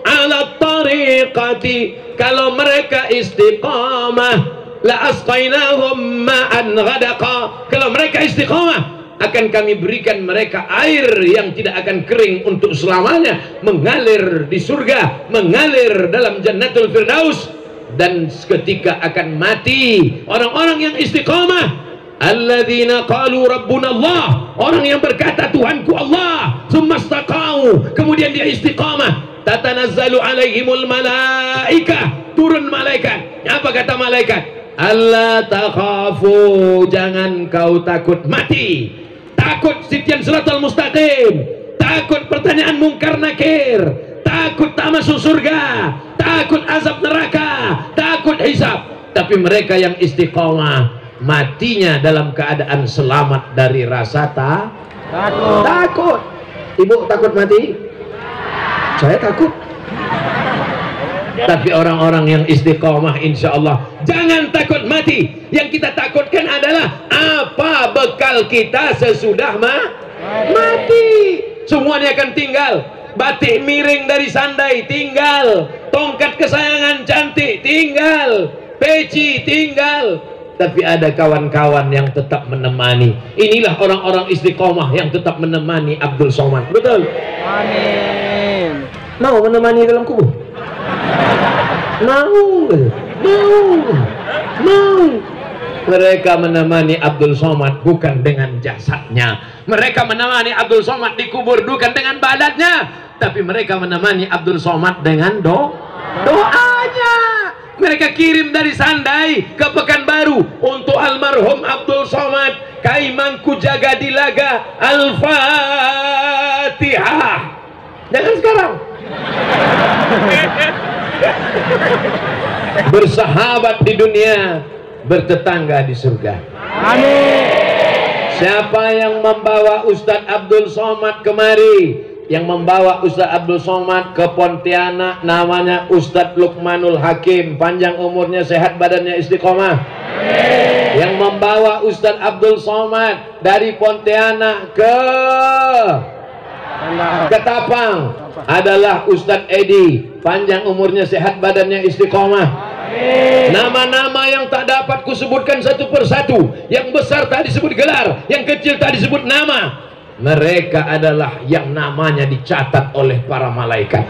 ala tariqati. Kalau mereka istiqamah, la asqainahum ma'an ghadaqa. Kalau mereka istiqamah, akan kami berikan mereka air yang tidak akan kering untuk selamanya, mengalir di surga, mengalir dalam Jannatul Firdaus. Dan ketika akan mati orang-orang yang istiqamah, alladzina qalu rabbuna Allah, orang yang berkata Tuhanku Allah, tsumma istaqamu, kemudian dia istiqamah, tatanazzalu alaihimul malaikah, turun malaikat. Apa kata malaikat? Allah takhafu, jangan kau takut mati, takut sitian siratal mustaqim, takut pertanyaan mungkar nakir, takut tak masuk surga, takut azab neraka, takut hisab. Tapi mereka yang istiqomah, matinya dalam keadaan selamat dari rasa takut. Ibu takut mati? Saya takut. Tapi orang-orang yang istiqomah insya Allah jangan takut mati. Yang kita takutkan adalah apa bekal kita sesudah mati. Semuanya akan tinggal. Batik miring dari sandai tinggal, tongkat kesayangan cantik tinggal, peci tinggal. Tapi ada kawan-kawan yang tetap menemani. Inilah orang-orang istiqomah yang tetap menemani Abdul Somad. Betul? Amin. Mau menemani dalam kubur? Mau. Mereka menemani Abdul Somad bukan dengan jasadnya. Mereka menemani Abdul Somad di kubur bukan dengan badannya, tapi mereka menemani Abdul Somad dengan doanya. Mereka kirim dari Sandai ke Pekanbaru untuk almarhum Abdul Somad, Kaimangku jaga dilaga, Al-Fatihah. Jangan sekarang. Bersahabat di dunia, bertetangga di surga. Amin. Siapa yang membawa Ustadz Abdul Somad kemari? Yang membawa Ustadz Abdul Somad ke Pontianak namanya Ustadz Lukmanul Hakim, panjang umurnya, sehat badannya, istiqomah. Amin. Yang membawa Ustadz Abdul Somad dari Pontianak ke Ketapang adalah Ustadz Edi, panjang umurnya, sehat badannya, istiqomah. Nama-nama yang tak dapat kusebutkan satu persatu, yang besar tak disebut gelar, yang kecil tak disebut nama. Mereka adalah yang namanya dicatat oleh para malaikat.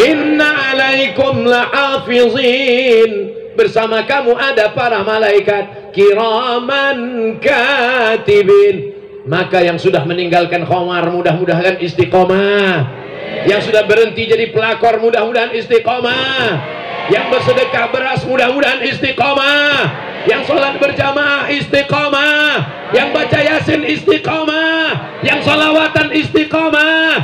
Inna alaikum lahafizin, bersama kamu ada para malaikat kiraman katibin. Maka yang sudah meninggalkan khamar mudah-mudahan istiqomah. Yang sudah berhenti jadi pelakor mudah-mudahan istiqomah. Yang bersedekah beras mudah-mudahan istiqomah. Yang sholat berjamaah istiqomah. Yang baca yasin istiqomah. Yang sholawatan istiqomah.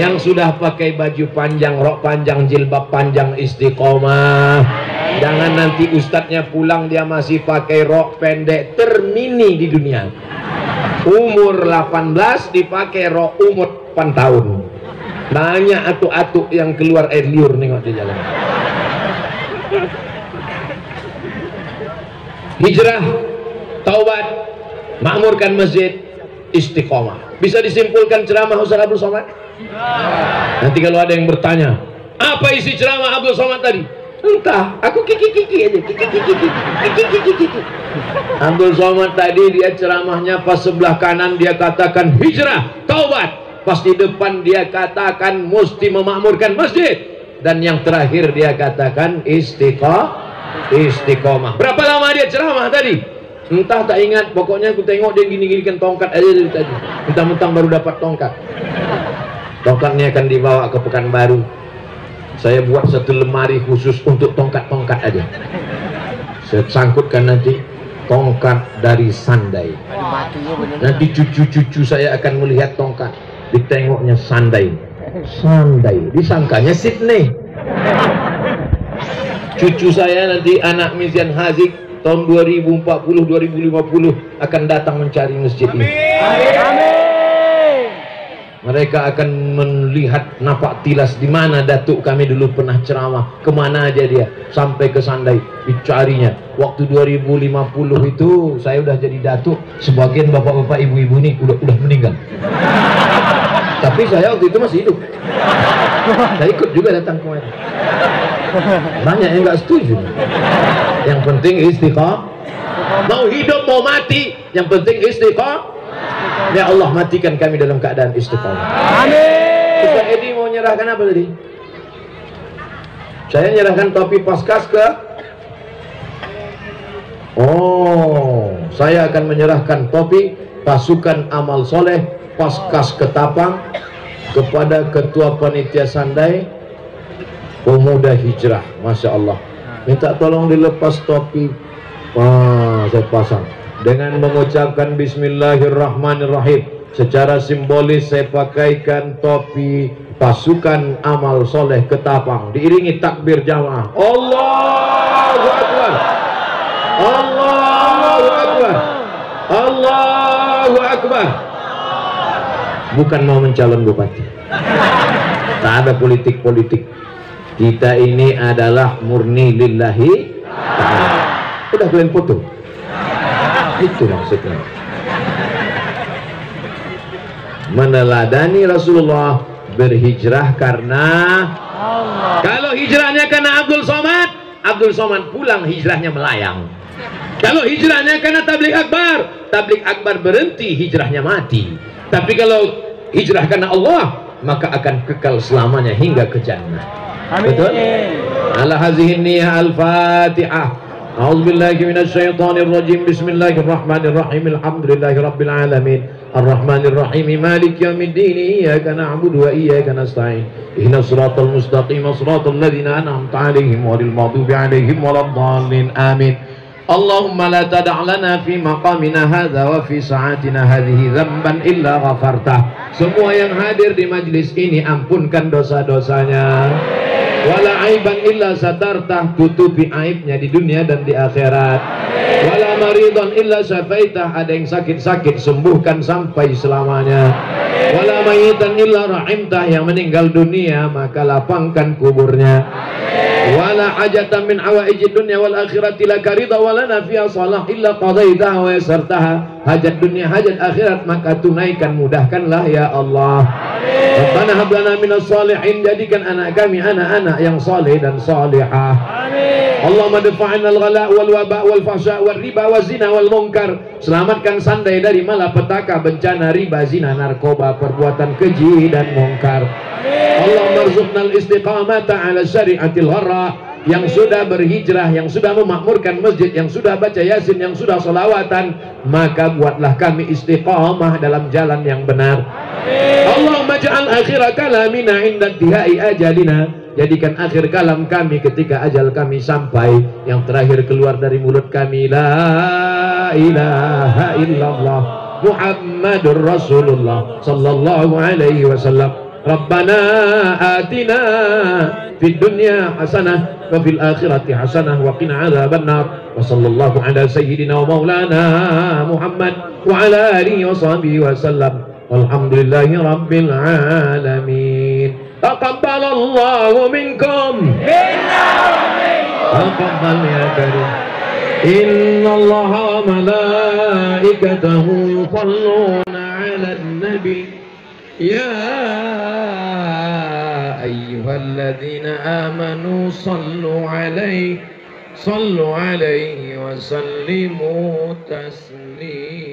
Yang sudah pakai baju panjang, rok panjang, jilbab panjang, istiqomah. Jangan nanti ustadznya pulang dia masih pakai rok pendek termini di dunia. Umur 18 dipakai rok umur 8 tahun. Banyak atuk-atuk yang keluar air liur nengok di jalan. Hijrah, taubat, makmurkan masjid, istiqomah. Bisa disimpulkan ceramah Ustaz Abdul Somad? Nanti kalau ada yang bertanya, apa isi ceramah Abdul Somad tadi? Entah, aku kiki aja, kiki. Abdul Somad tadi dia ceramahnya pas sebelah kanan dia katakan hijrah, taubat. Pas di depan dia katakan mesti memakmurkan masjid. Dan yang terakhir dia katakan istiqomah. Berapa lama dia ceramah tadi? Entah, tak ingat. Pokoknya aku tengok dia gini-ginikan tongkat aja dari tadi. Mentang-mentang baru dapat tongkat. Tongkatnya akan dibawa ke Pekanbaru. Saya buat satu lemari khusus untuk tongkat-tongkat aja. Saya sangkutkan nanti tongkat dari Sandai. Nanti cucu-cucu saya akan melihat tongkat. Ditengoknya Sandai. Disangkanya Sydney. Cucu saya nanti anak Mizian Hazik tahun 2040-2050 akan datang mencari masjid ini. Mereka akan melihat napak tilas di mana datuk kami dulu pernah ceramah, kemana aja dia sampai ke Sandai dicarinya. Waktu 2050 itu saya udah jadi datuk, sebagian bapak-bapak ibu-ibu ini udah meninggal. Tapi saya waktu itu masih hidup. Saya ikut juga datang kemarin. Banyak yang nggak setuju. Yang penting istiqomah. Mau hidup mau mati, yang penting istiqomah. Ya Allah, matikan kami dalam keadaan istiqomah. Amin. Ustaz Edi mau nyerahkan apa tadi? Saya nyerahkan topi Paskas ke. Oh, saya akan menyerahkan topi pasukan amal soleh Paskas Ketapang kepada Ketua Panitia Sandai Pemuda Hijrah. Masya Allah. Minta tolong dilepas topi. Saya pasang dengan mengucapkan Bismillahirrahmanirrahim. Secara simbolis saya pakaikan topi pasukan amal soleh Ketapang, diiringi takbir jamaah. Allahu Akbar, Allahu Akbar, Allahu Akbar. Bukan mau mencalon bupati, tak ada politik-politik. Kita ini adalah murni lillahi ta'ala. Udah kalian foto? Itu maksudnya. Meneladani Rasulullah, berhijrah karena Allah. Kalau hijrahnya karena Abdul Somad pulang hijrahnya melayang. Kalau hijrahnya karena tabligh akbar berhenti, hijrahnya mati. Tapi kalau hijrah karena Allah, maka akan kekal selamanya hingga ke jannah. Amin. Betul? Ala hazihin niyah al-Fatihah. A'udzubillahi minasyaitonir rajim. Bismillahirrahmanirrahim. Alhamdulillahi rabbil alamin. Arrahmanir rahim. Maliki yaumiddin. Iyyaka na'budu wa iyyaka nasta'in. Ihdinas siratal mustaqim. Shiratal ladzina an'amta 'alaihim ghairil maghdubi 'alaihim waladdallin. Amin. Allahumma la tada' lana fi maqamina hadza wa fi sa'atina hadhihi dzamban illa ghafartah. Semua yang hadir di majlis ini ampunkan dosa-dosanya. Wala aiban illa satartah, tutupi aibnya di dunia dan di akhirat. Wala maridon illa syafaitah, ada yang sakit-sakit sembuhkan sampai selamanya. Wala mayitan illa rahimtah, yang meninggal dunia maka lapangkan kuburnya. Wala hajatan min hawaijid dunya wal akhirati laka ridha wa lana fiha salah illa qadaitaha wa yasartaha. Hajat dunia hajat akhirat maka tunaikan, mudahkanlah ya Allah. Rabbana hab lana minas salihin, jadikan anak kami anak-anak yang saleh dan salihah. Amin. Allahumma dafa'na al-ghala wal waba wal fahsya wal riba wal zina wal munkar. Selamatkan Sandai dari malapetaka, bencana, riba, zina, narkoba, perbuatan keji dan munkar. Allahumma rzuqnal istiqamata ala syari'atil gharra. Yang sudah berhijrah, yang sudah memakmurkan masjid, yang sudah baca yasin, yang sudah sholawatan, maka buatlah kami istiqamah dalam jalan yang benar. Allahumma ja'al akhir kalamina inda intihai ajalina. Jadikan akhir kalam kami ketika ajal kami sampai, yang terakhir keluar dari mulut kami la ilaha illallah Muhammadur Rasulullah sallallahu alaihi wasallam. Rabbana atina fid dunya hasanah wa fil akhirati hasanah wa qina adzabannar. Wa sallallahu ala sayyidina wa maulana Muhammad wa ala alihi wa sahbihi wa sallam. Walhamdulillahi rabbil alamin. Taqabbalallahu minkum. Taqabbal ya karim. Inna Allaha wa malaikatahu yusalluna 'alan nabi. Ya ayyuhalladzina amanu sallu 'alaihi wa sallimu taslima.